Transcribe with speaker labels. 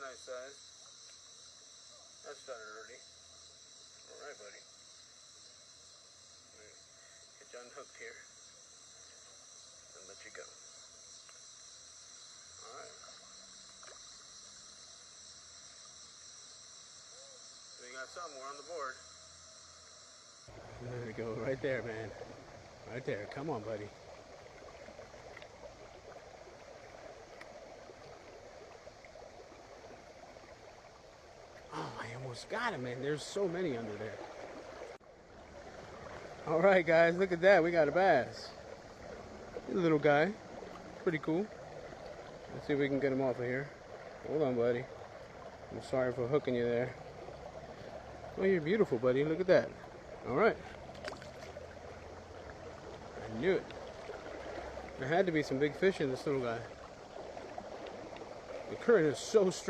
Speaker 1: nice size. That's started already. Alright, buddy. Get you unhooked here and let you go. Alright. We got some more on the board. There we go, right there, man. Right there. Come on, buddy. Oh, I almost got him, man. There's so many under there. All right, guys, look at that. We got a bass. He's a little guy. Pretty cool. Let's see if we can get him off of here. Hold on, buddy. I'm sorry for hooking you there. Oh, you're beautiful, buddy. Look at that. All right. I knew it. There had to be some big fish in this little guy. The current is so strong.